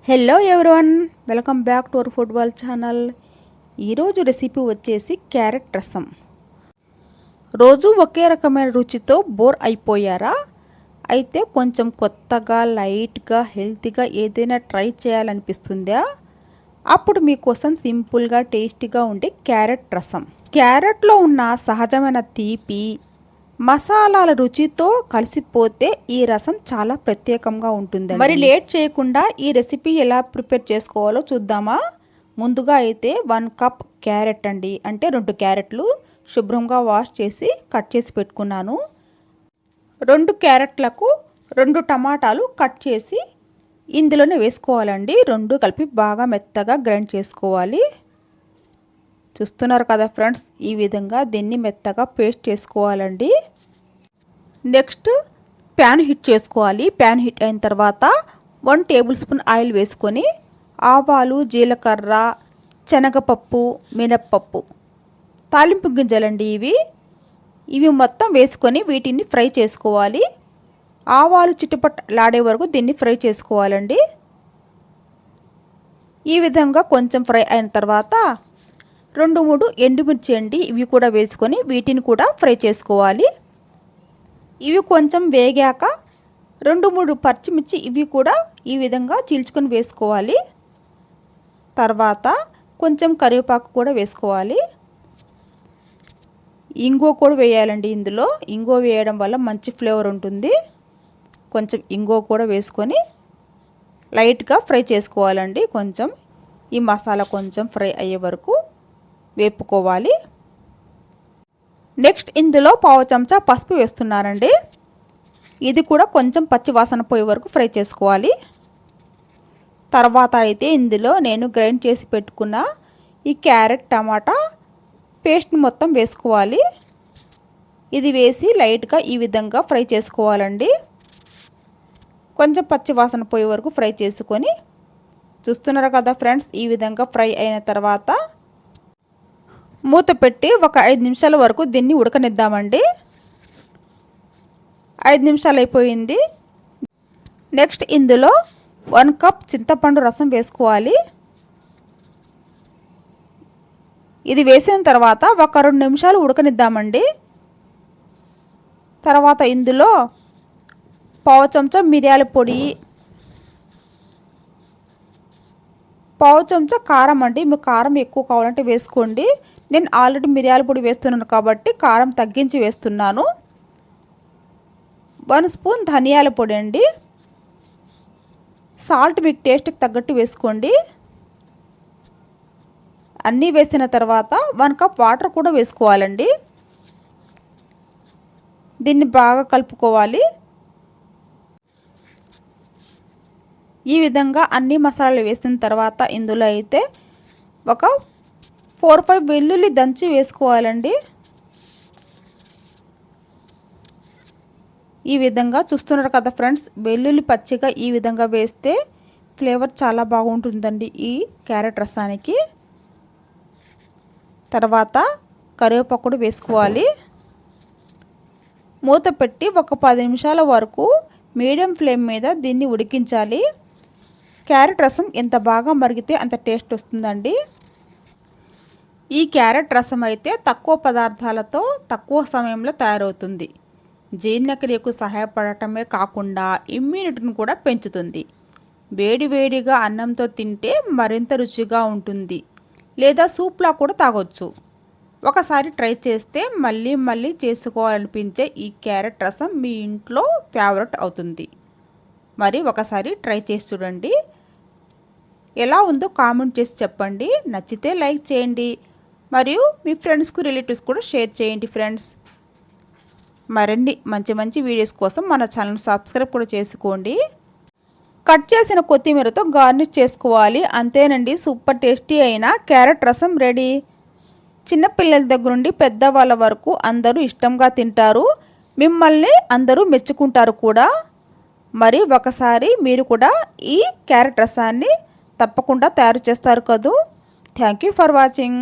Hello everyone, welcome back to our football channel. ఈరోజు recipe వచ్చేసి carrot రసం. రోజు ఒకే రకమైన రుచితో బోర్ అయిపోయారా? అయితే కొంచెం కొత్తగా, లైట్గా, హెల్తీగా ఏదైనా ట్రై చేయాలనిపిస్తుందా? అప్పుడు మీకోసం సింపుల్గా, టేస్టీగా ఉండే క్యారెట్ రసం. క్యారెట్లో ఉన్న సహజమైన తీపి, మసాలాల రుచితో కలిసిపోతే ఈ రసం చాలా ప్రత్యేకంగా ఉంటుంది. మరి లేట్ చేయకుండా ఈ రెసిపీ ఎలా ప్రిపేర్ చేసుకోవాలో చూద్దామా? ముందుగా అయితే 1 కప్ క్యారెట్ అండి, అంటే 2 క్యారెట్లు శుభ్రంగా వాష్ చేసి కట్ చేసి పెట్టుకున్నాను. 2 క్యారెట్లకు 2 టమాటాలు కట్ చేసి ఇందులోనే వేసుకోవాలండి. 2 కలిపి బాగా మెత్తగా గ్రైండ్ చేసుకోవాలి. చూస్తున్నారు కదా ఫ్రెండ్స్, ఈ విధంగా దీన్ని మెత్తగా పేస్ట్ చేసుకోవాలండి. నెక్స్ట్ ప్యాన్ హీట్ చేసుకోవాలి. ప్యాన్ హీట్ అయిన తర్వాత 1 టేబుల్ స్పూన్ ఆయిల్ వేసుకొని ఆవాలు, జీలకర్ర, శనగపప్పు, మినప్పప్పు, తాలింపు గింజలండి ఇవి మొత్తం వేసుకొని వీటిని ఫ్రై చేసుకోవాలి. ఆవాలు చిటపటలాడే వరకు దీన్ని ఫ్రై చేసుకోవాలండి. ఈ విధంగా కొంచెం ఫ్రై అయిన తర్వాత 2-3 ఎండుమిర్చి అండి, ఇవి కూడా వేసుకొని వీటిని కూడా ఫ్రై చేసుకోవాలి. ఇవి కొంచెం వేగాక 2-3 పచ్చిమిర్చి ఇవి కూడా ఈ విధంగా చీల్చుకొని వేసుకోవాలి. తర్వాత కొంచెం కరివేపాకు కూడా వేసుకోవాలి. ఇంగువ కూడా వేయాలండి. ఇందులో ఇంగువ వేయడం వల్ల మంచి ఫ్లేవర్ ఉంటుంది. కొంచెం ఇంగువ కూడా వేసుకొని లైట్గా ఫ్రై చేసుకోవాలండి. కొంచెం ఈ మసాలా కొంచెం ఫ్రై అయ్యే వరకు వేపుకోవాలి. నెక్స్ట్ ఇందులో 1/2 చెంచా పసుపు వేస్తున్నానండి. ఇది కూడా కొంచెం పచ్చి వాసన పోయే వరకు ఫ్రై చేసుకోవాలి. తర్వాత అయితే ఇందులో నేను గ్రైండ్ చేసి పెట్టుకున్న ఈ క్యారెట్, టమాటా పేస్ట్ మొత్తం వేసుకోవాలి. ఇది వేసి లైట్గా ఈ విధంగా ఫ్రై చేసుకోవాలండి. కొంచెం పచ్చి వాసన పోయే వరకు ఫ్రై చేసుకొని, చూస్తున్నారు కదా ఫ్రెండ్స్, ఈ విధంగా ఫ్రై అయిన తర్వాత మూత పెట్టి ఒక 5 నిమిషాల వరకు దీన్ని ఉడకనిద్దామండి. 5 నిమిషాలు అయిపోయింది. నెక్స్ట్ ఇందులో 1 కప్ చింతపండు రసం వేసుకోవాలి. ఇది వేసిన తర్వాత ఒక 2 నిమిషాలు ఉడకనిద్దామండి. తర్వాత ఇందులో 1/2 చెంచా మిరియాల పొడి, 1/2 చెంచా కారం అండి. మీకు కారం ఎక్కువ కావాలంటే వేసుకోండి. నేను ఆల్రెడీ మిరియాల పొడి వేస్తున్నాను కాబట్టి కారం తగ్గించి వేస్తున్నాను. 1 స్పూన్ ధనియాల పొడి అండి. సాల్ట్ మీకు టేస్ట్కి తగ్గట్టు వేసుకోండి. అన్నీ వేసిన తర్వాత 1 కప్ వాటర్ కూడా వేసుకోవాలండి. దీన్ని బాగా కలుపుకోవాలి. ఈ విధంగా అన్ని మసాలాలు వేసిన తర్వాత ఇందులో అయితే ఒక 4-5 వెల్లుల్లి దంచి వేసుకోవాలండి. ఈ విధంగా చూస్తున్నారు కదా ఫ్రెండ్స్, వెల్లుల్లి పచ్చిగా ఈ విధంగా వేస్తే ఫ్లేవర్ చాలా బాగుంటుందండి ఈ క్యారెట్ రసానికి. తర్వాత కరివేపాకు కూడా వేసుకోవాలి. మూత పెట్టి ఒక 10 నిమిషాల వరకు మీడియం ఫ్లేమ్ మీద దీన్ని ఉడికించాలి. క్యారెట్ రసం ఎంత బాగా మరిగితే అంత టేస్ట్ వస్తుందండి. ఈ క్యారెట్ రసం అయితే తక్కువ పదార్థాలతో తక్కువ సమయంలో తయారవుతుంది. జీర్ణక్రియకు సహాయపడటమే కాకుండా ఇమ్యూనిటీని కూడా పెంచుతుంది. వేడివేడిగా అన్నంతో తింటే మరింత రుచిగా ఉంటుంది, లేదా సూప్లా కూడా తాగొచ్చు. ఒకసారి ట్రై చేస్తే మళ్ళీ మళ్ళీ చేసుకోవాలనిపించే ఈ క్యారెట్ రసం మీ ఇంట్లో ఫేవరెట్ అవుతుంది. మరి ఒకసారి ట్రై చేసి చూడండి. ఎలా ఉందో కామెంట్ చేసి చెప్పండి. నచ్చితే లైక్ చేయండి, మరియు మీ ఫ్రెండ్స్కు, రిలేటివ్స్ కూడా షేర్ చేయండి ఫ్రెండ్స్. మరిన్ని మంచి వీడియోస్ కోసం మన ఛానల్ సబ్స్క్రైబ్ కూడా చేసుకోండి. కట్ చేసిన కొత్తిమీరతో గార్నిష్ చేసుకోవాలి. అంతేనండి, సూపర్ టేస్టీ అయిన క్యారెట్ రసం రెడీ. చిన్నపిల్లల దగ్గర నుండి పెద్దవాళ్ళ వరకు అందరూ ఇష్టంగా తింటారు. మిమ్మల్ని అందరూ మెచ్చుకుంటారు కూడా. మరి ఒకసారి మీరు కూడా ఈ క్యారెట్ రసాన్ని తప్పకుండా తయారు చేస్తారు కదూ. Thank you for watching.